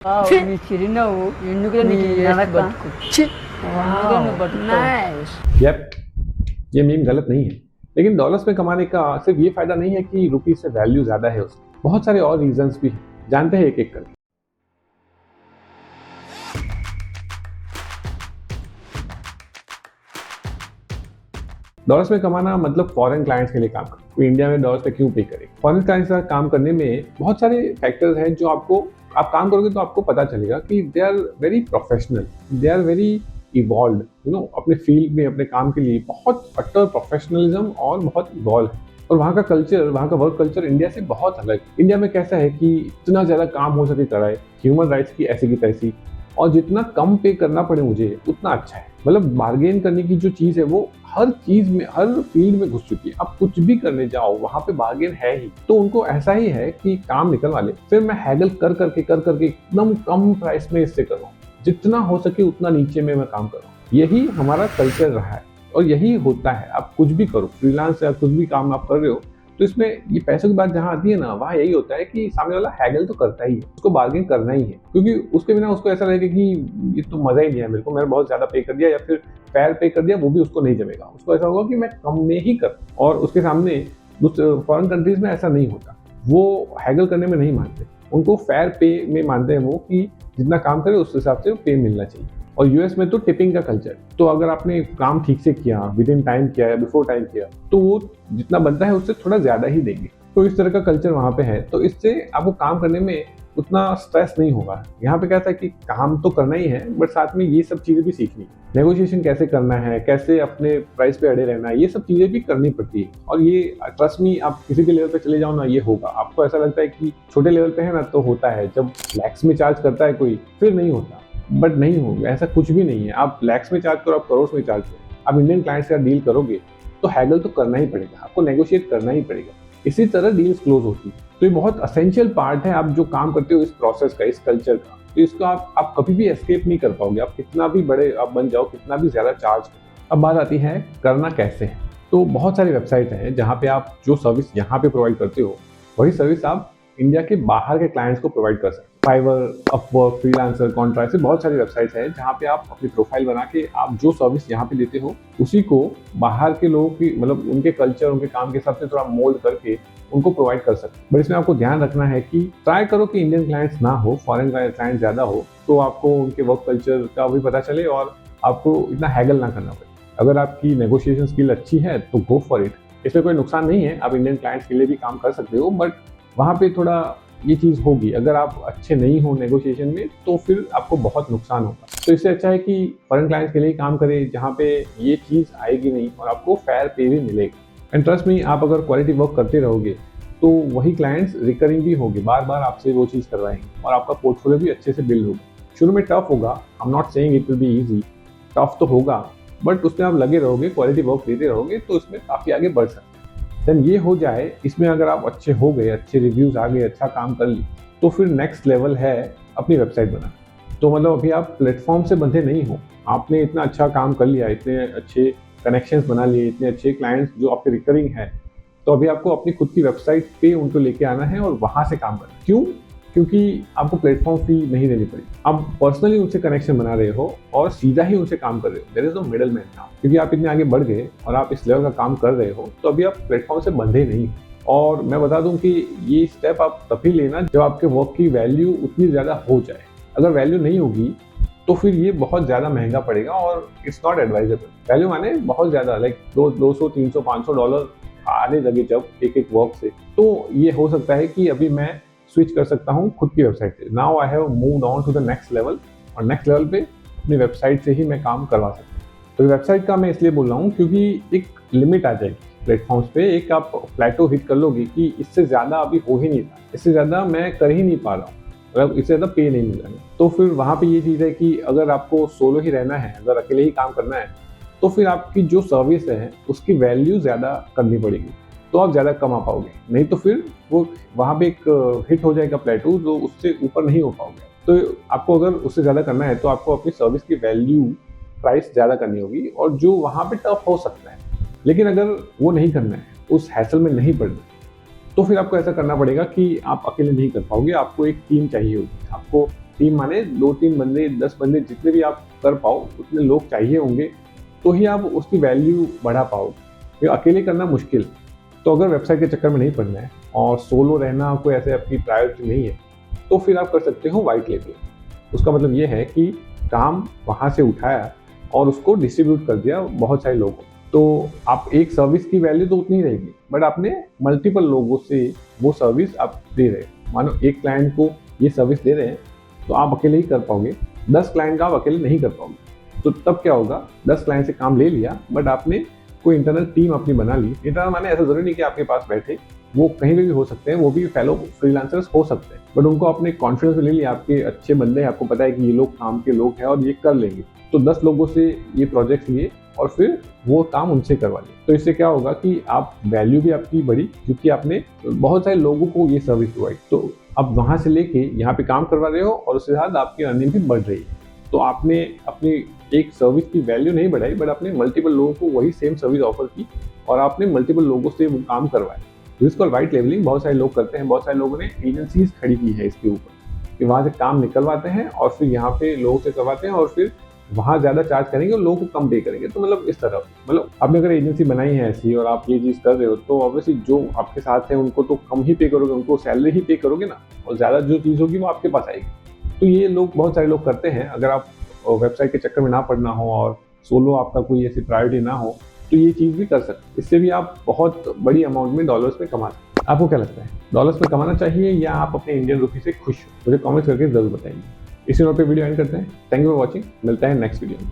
నీ చిరునవ్వు ఎందుకురా నీకు ఈ వేస్ట్ బతుకు ఛీ! ఎందుకురా నువ్వు బతుకుతావు? यप, ये मीम गलत नहीं है, लेकिन डॉलर्स में कमाने का सिर्फ ये फायदा नहीं है कि रुपीज से वैल्यू ज्यादा है उसमें, बहुत सारे और रीजंस भी हैं, जानते हैं एक एक करके। डॉलर्स में कमाना मतलब फॉरेन क्लाइंट्स के लिए काम करना। कोई इंडिया में डॉलर्स पे क्यों पे करे? फॉरेन क्लाइंट्स के साथ काम करने में बहुत सारे फैक्टर्स हैं जो आप काम करोगे तो आपको पता चलेगा कि they are very professional, they are very involve, अपने फील्ड में अपने काम के लिए बहुत अटर प्रोफेशनलिज्म और बहुत इवॉल्व है। और वहाँ का कल्चर, वहाँ का वर्क कल्चर इंडिया से बहुत अलग है। इंडिया में कैसा है कि इतना ज़्यादा काम हो सके कराए, ह्यूमन राइट्स की ऐसी की तैसी, और जितना कम पे करना पड़े मुझे उतना अच्छा है। मतलब बार्गेन करने की जो चीज़ है वो हर चीज़ में, हर फील्ड में घुस चुकी है। आप कुछ भी करने जाओ वहाँ पे बार्गेन है ही। तो उनको ऐसा ही है कि काम निकलवा ले, फिर मैं हैगल कर करके एकदम कम प्राइस में इससे करूँ, जितना हो सके उतना नीचे में मैं काम कर रहा हूँ। यही हमारा कल्चर रहा है और यही होता है। आप कुछ भी करो, फ्रीलांस या कुछ भी काम आप कर रहे हो, तो इसमें ये पैसों की बात जहाँ आती है ना, वहाँ यही होता है कि सामने वाला हैगल तो करता ही है, उसको बार्गेन करना ही है, क्योंकि उसके बिना उसको ऐसा लगेगा कि ये तो मजा ही नहीं है मेरे को, मैंने बहुत ज्यादा पे कर दिया या फिर फेयर पे कर दिया, वो भी उसको नहीं जमेगा। उसको ऐसा होगा कि मैं कम में ही कर, और उसके सामने फॉरेन कंट्रीज में ऐसा नहीं होता। वो हैगल करने में नहीं मानते, उनको फेयर पे में मानते हैं वो, कि जितना काम करे उस हिसाब से पे मिलना चाहिए। और यूएस में तो टिपिंग का कल्चर, तो अगर आपने काम ठीक से किया, विद इन टाइम किया या बिफोर टाइम किया, तो वो जितना बनता है उससे थोड़ा ज्यादा ही देंगे। तो इस तरह का कल्चर वहाँ पे है, तो इससे आपको काम करने में उतना स्ट्रेस नहीं होगा। यहाँ पे कैसा है कि काम तो करना ही है, बट साथ में ये सब चीजें भी सीखनी है। नेगोशिएशन कैसे करना है, कैसे अपने प्राइस पे अड़े रहना है, ये सब चीजें भी करनी पड़ती है। और ये ट्रस्ट मी, आप किसी भी लेवल पे चले जाओ ना, ये होगा। आपको ऐसा लगता है कि छोटे लेवल पे है ना, तो होता है। जब लैक्स में चार्ज करता है कोई, फिर नहीं होता, बट नहीं होगा, ऐसा कुछ भी नहीं है। आप लैक्स में चार्ज करो, आप करोड़ में चार्ज करो, आप इंडियन क्लाइंट्स का डील करोगे तो हैगल तो करना ही पड़ेगा, आपको नेगोशिएट करना ही पड़ेगा। इसी तरह डील्स क्लोज होती है। तो ये बहुत असेंशियल पार्ट है, आप जो काम करते हो इस प्रोसेस का, इस कल्चर का। तो इसको आप कभी भी एस्केप नहीं कर पाओगे, आप कितना भी बड़े आप बन जाओ, कितना भी ज्यादा चार्ज करो। अब बात आती है करना कैसे है। तो बहुत सारी वेबसाइट हैं जहाँ पे आप जो सर्विस यहाँ पे प्रोवाइड करते हो, वही सर्विस आप इंडिया के बाहर के क्लाइंट्स को प्रोवाइड कर सकते हो। फाइवर, अपवर्क, फ्रीलांसर, कॉन्ट्रैक्ट, बहुत सारी वेबसाइट्स हैं जहाँ पे आप अपनी प्रोफाइल बना के आप जो सर्विस यहाँ पे देते हो उसी को बाहर के लोगों की, मतलब उनके कल्चर, उनके काम के हिसाब से थोड़ा मोल्ड करके उनको प्रोवाइड कर सकते हैं। बट इसमें आपको ध्यान रखना है कि ट्राई करो कि इंडियन क्लाइंट्स ना हो, फॉरेन क्लाइंट ज्यादा हो, तो आपको उनके वर्क कल्चर का भी पता चले और आपको इतना हैगल ना करना पड़े। अगर आपकी नेगोशिएशन स्किल अच्छी है तो गो फॉर इट, इसमें कोई नुकसान नहीं है। आप इंडियन क्लाइंट्स के लिए भी काम कर सकते हो, बट वहाँ पे थोड़ा ये चीज़ होगी, अगर आप अच्छे नहीं हो नेगोशिएशन में तो फिर आपको बहुत नुकसान होगा। तो इससे अच्छा है कि फॉरेन क्लाइंट्स के लिए काम करें जहाँ पे ये चीज़ आएगी नहीं और आपको फेयर पे भी मिलेगा। एंड ट्रस्ट मी, आप अगर क्वालिटी वर्क करते रहोगे तो वही क्लाइंट्स रिकरिंग भी होंगे, बार बार आपसे वो चीज़ करवाएंगे और आपका पोर्टफोलियो भी अच्छे से बिल्ड होगा। शुरू में टफ होगा, I am not saying it will be easy, tough तो होगा, बट उसमें आप लगे रहोगे, क्वालिटी वर्क देते रहोगे तो इसमें काफ़ी आगे बढ़ सकते हैं। देन ये हो जाए, इसमें अगर आप अच्छे हो गए, अच्छे रिव्यूज आ गए, अच्छा काम कर ली, तो फिर नेक्स्ट लेवल है अपनी वेबसाइट बनाना। तो मतलब अभी आप प्लेटफॉर्म से बंधे नहीं हो, आपने इतना अच्छा काम कर लिया, इतने अच्छे कनेक्शंस बना लिए, इतने अच्छे क्लाइंट्स जो आपके रिकरिंग है, तो अभी आपको अपनी खुद की वेबसाइट पे उनको लेके आना है और वहां से काम करना है। क्यों? क्योंकि आपको प्लेटफॉर्म फी नहीं देनी पड़ेगी, आप पर्सनली उनसे कनेक्शन बना रहे हो और सीधा ही उनसे काम कर रहे हो। There is no middle man now, क्योंकि आप इतने आगे बढ़ गए और आप इस लेवल का काम कर रहे हो, तो अभी आप प्लेटफॉर्म से बंधे नहीं हो। और मैं बता दूं कि ये स्टेप आप तभी लेना जब आपके वर्क की वैल्यू उतनी ज़्यादा हो जाए। अगर वैल्यू नहीं होगी तो फिर ये बहुत ज़्यादा महंगा पड़ेगा और इट्स नॉट एडवाइजेबल। वैल्यू माने बहुत ज़्यादा, लाइक 200, 300, $500 आने लगे जब एक वर्क से, तो ये हो सकता है कि अभी मैं स्विच कर सकता हूँ खुद की वेबसाइट से। Now I have moved on to the next level, और नेक्स्ट लेवल पे अपनी वेबसाइट से ही मैं काम करवा सकता हूँ। तो वेबसाइट का मैं इसलिए बोल रहा हूँ क्योंकि एक लिमिट आ जाएगी प्लेटफॉर्म्स पे, एक आप प्लेटो हिट कर लोगे कि इससे ज़्यादा अभी हो ही नहीं रहा, इससे ज़्यादा मैं कर ही नहीं पा रहा हूँ, मतलब इससे ज़्यादा पे नहीं मिल रहा है। तो फिर वहाँ पे ये चीज़ है कि अगर आपको सोलो ही रहना है, अगर अकेले ही काम करना है, तो फिर आपकी जो सर्विस है उसकी वैल्यू ज़्यादा करनी पड़ेगी, तो आप ज़्यादा कमा पाओगे। नहीं तो फिर वो वहाँ पे एक हिट हो जाएगा प्लेटू, जो उससे ऊपर नहीं हो पाओगे। तो आपको अगर उससे ज़्यादा करना है तो आपको अपनी सर्विस की वैल्यू, प्राइस ज़्यादा करनी होगी, और जो वहाँ पे टफ हो सकता है। लेकिन अगर वो नहीं करना है, उस हैसल में नहीं पड़ना, तो फिर आपको ऐसा करना पड़ेगा कि आप अकेले नहीं कर पाओगे, आपको एक टीम चाहिए होगी। आपको टीम माने 2-3 बंदे, 10 बंदे, जितने भी आप कर पाओ उतने लोग चाहिए होंगे, तो ही आप उसकी वैल्यू बढ़ा पाओगे। ये अकेले करना मुश्किल। तो अगर वेबसाइट के चक्कर में नहीं पड़ना है और सोलो रहना कोई ऐसे आपकी प्रायोरिटी नहीं है, तो फिर आप कर सकते हो वाइट लेबलिंग। उसका मतलब ये है कि काम वहाँ से उठाया और उसको डिस्ट्रीब्यूट कर दिया बहुत सारे लोगों को। तो आप एक सर्विस की वैल्यू तो उतनी रहेगी, बट आपने मल्टीपल लोगों से वो सर्विस आप दे रहे हैं। मानो एक क्लाइंट को ये सर्विस दे रहे हैं, तो आप अकेले ही कर पाओगे। 10 क्लाइंट का आप अकेले नहीं कर पाओगे। तो तब क्या होगा, 10 क्लाइंट से काम ले लिया, बट आपने कोई इंटरनल टीम अपनी बना ली। इंटरनल माने ऐसा जरूरी नहीं कि आपके पास बैठे, वो कहीं भी हो सकते हैं, वो भी फेलो फ्रीलांसर्स हो सकते हैं, बट उनको आपने कॉन्फिडेंस में ले लिया, आपके अच्छे बंदे हैं, आपको पता है कि ये लोग काम के लोग हैं और ये कर लेंगे। तो 10 लोगों से ये प्रोजेक्ट लिए और फिर वो काम उनसे करवा लिया। तो इससे क्या होगा कि आप वैल्यू भी आपकी बढ़ी, क्योंकि आपने बहुत सारे लोगों को ये सर्विस प्रोवाइड। तो अब वहाँ से लेके यहाँ पे काम करवा रहे हो और उसके साथ आपकी अर्निंग भी बढ़ रही है। तो आपने अपनी एक सर्विस की वैल्यू नहीं बढ़ाई, बट आपने मल्टीपल लोगों को वही सेम सर्विस ऑफर की और आपने मल्टीपल लोगों से वो काम करवाया। तो इसको वाइट लेबलिंग बहुत सारे लोग करते हैं। बहुत सारे लोगों ने एजेंसीज खड़ी की है इसके ऊपर कि वहाँ से काम निकलवाते हैं और फिर यहाँ पे लोगों से करवाते हैं और फिर वहाँ ज़्यादा चार्ज करेंगे और लोगों को कम पे करेंगे। तो मतलब इस तरह, मतलब आपने अगर एजेंसी बनाई है ऐसी और आप ये चीज़ कर रहे हो, तो ऑब्वियसली जो आपके साथ है उनको तो कम ही पे करोगे, उनको सैलरी ही पे करोगे ना, और ज़्यादा जो चीज़ होगी वो आपके पास आएगी। तो ये लोग बहुत सारे लोग करते हैं। अगर आप वेबसाइट के चक्कर में ना पड़ना हो और सोलो आपका कोई ऐसी प्रायोरिटी ना हो, तो ये चीज़ भी कर सकते हैं। इससे भी आप बहुत बड़ी अमाउंट में डॉलर्स में कमा सकते हैं। आपको क्या लगता है, डॉलर्स में कमाना चाहिए या आप अपने इंडियन रुपी से खुश हो? मुझे कमेंट्स करके जरूर बताइए। इसी नोट पे वीडियो एंड करते हैं। Thank you for watching. मिलता है नेक्स्ट वीडियो में।